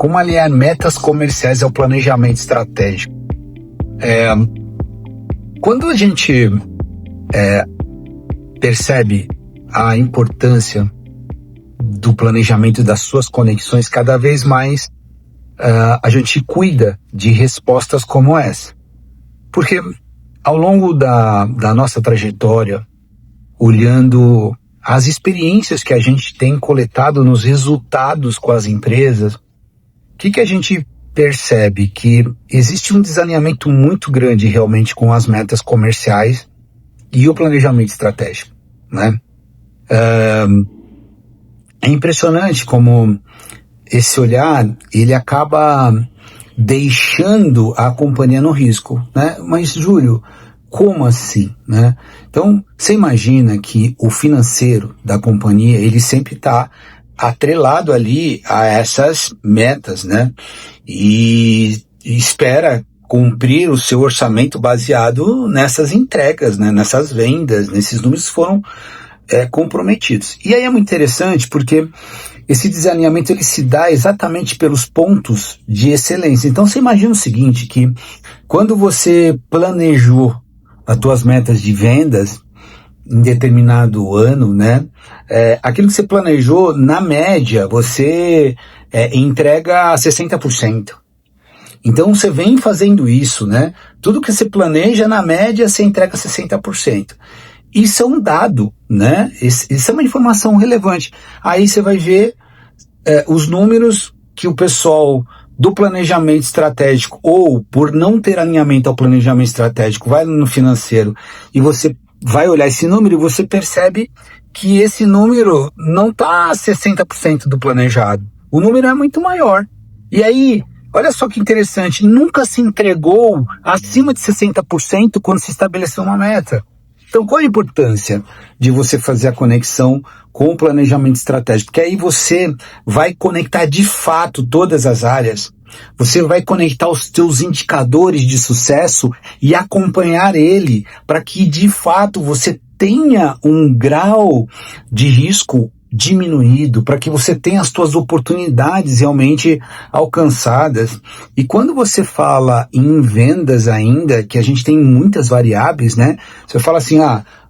como aliar metas comerciais ao planejamento estratégico. Quando a gente percebe a importância do planejamento das suas conexões, cada vez mais a gente cuida de respostas como essa. Porque ao longo da nossa trajetória, olhando as experiências que a gente tem coletado nos resultados com as empresas, o que a gente percebe? Que existe um desalinhamento muito grande realmente com as metas comerciais e o planejamento estratégico, né? É impressionante como esse olhar, ele acaba deixando a companhia no risco, né? Mas, Júlio, como assim, né? Então, você imagina que o financeiro da companhia, ele sempre está atrelado ali a essas metas, né? E espera cumprir o seu orçamento baseado nessas entregas, né? Nessas vendas, nesses números que foram comprometidos. E aí é muito interessante porque esse desalinhamento ele se dá exatamente pelos pontos de excelência. Então você imagina o seguinte, que quando você planejou as tuas metas de vendas em determinado ano, né? Aquilo que você planejou, na média, você entrega 60%. Então você vem fazendo isso, né? Tudo que você planeja, na média, você entrega 60%. Isso é um dado, né? Isso é uma informação relevante. Aí você vai ver os números que o pessoal do planejamento estratégico, ou por não ter alinhamento ao planejamento estratégico, vai no financeiro e você vai olhar esse número e você percebe que esse número não está 60% do planejado. O número é muito maior. E aí, olha só que interessante, nunca se entregou acima de 60% quando se estabeleceu uma meta. Então, qual a importância de você fazer a conexão com o planejamento estratégico? Porque aí você vai conectar de fato todas as áreas, você vai conectar os seus indicadores de sucesso e acompanhar ele para que de fato você tenha um grau de risco diminuído, para que você tenha as suas oportunidades realmente alcançadas. E quando você fala em vendas ainda, que a gente tem muitas variáveis, né? Você fala assim,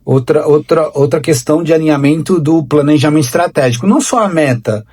outra questão de alinhamento do planejamento estratégico, não só a meta,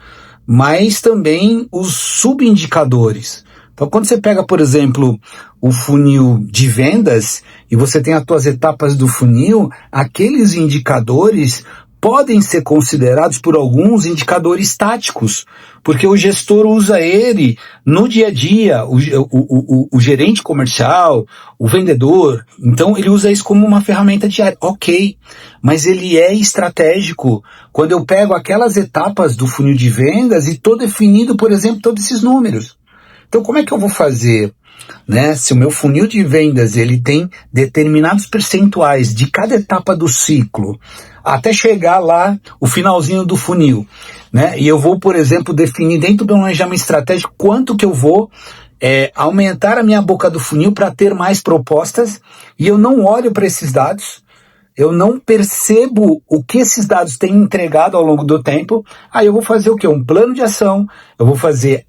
mas também os subindicadores. Então, quando você pega, por exemplo, o funil de vendas e você tem as suas etapas do funil, aqueles indicadores podem ser considerados por alguns indicadores táticos, porque o gestor usa ele no dia a dia, o gerente comercial, o vendedor, então ele usa isso como uma ferramenta diária, ok, mas ele é estratégico quando eu pego aquelas etapas do funil de vendas e estou definindo, por exemplo, todos esses números. Então como é que eu vou fazer? Né? Se o meu funil de vendas ele tem determinados percentuais de cada etapa do ciclo até chegar lá o finalzinho do funil, né? E eu vou, por exemplo, definir dentro do planejamento estratégico quanto que eu vou aumentar a minha boca do funil para ter mais propostas, e eu não olho para esses dados, eu não percebo o que esses dados têm entregado ao longo do tempo. Aí eu vou fazer o quê? Um plano de ação, eu vou fazer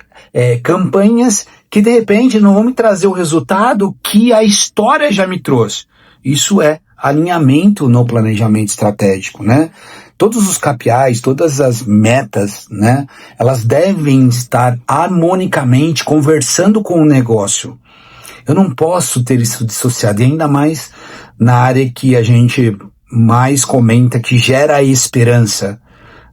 campanhas que de repente não vão me trazer o resultado que a história já me trouxe. Isso é alinhamento no planejamento estratégico, né? Todos os KPIs, todas as metas, né? Elas devem estar harmonicamente conversando com o negócio. Eu não posso ter isso dissociado, e ainda mais na área que a gente mais comenta, que gera a esperança,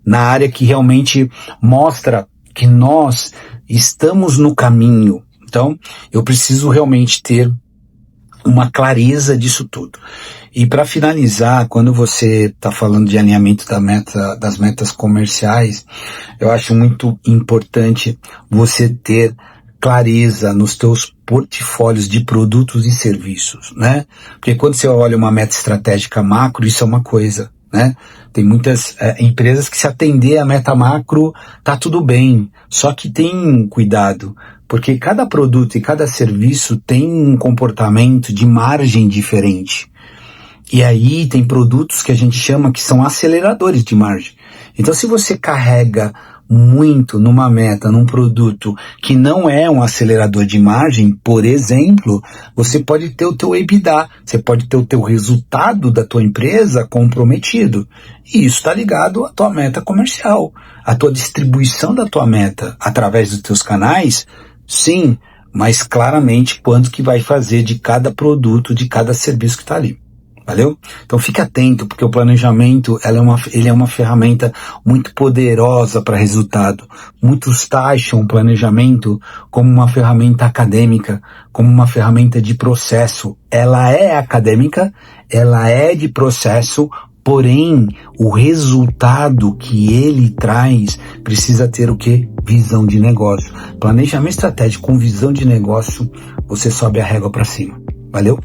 na área que realmente mostra que nós estamos no caminho. Então, eu preciso realmente ter uma clareza disso tudo. E para finalizar, quando você está falando de alinhamento das metas comerciais, eu acho muito importante você ter clareza nos teus portfólios de produtos e serviços, né? Porque quando você olha uma meta estratégica macro, isso é uma coisa, né? Tem muitas empresas que, se atender a meta macro, tá tudo bem, só que tem cuidado, porque cada produto e cada serviço tem um comportamento de margem diferente. E aí tem produtos que a gente chama que são aceleradores de margem. Então, se você carrega muito numa meta, num produto que não é um acelerador de margem, por exemplo, você pode ter o teu EBITDA, você pode ter o teu resultado da tua empresa comprometido. E isso está ligado à tua meta comercial, à tua distribuição da tua meta através dos teus canais, sim, mas claramente quanto que vai fazer de cada produto, de cada serviço que está ali. Valeu? Então fique atento, porque o planejamento ele é uma ferramenta muito poderosa para resultado. Muitos taxam o planejamento como uma ferramenta acadêmica, como uma ferramenta de processo. Ela é acadêmica, ela é de processo, porém o resultado que ele traz precisa ter o quê? Visão de negócio. Planejamento estratégico com visão de negócio, você sobe a régua para cima. Valeu?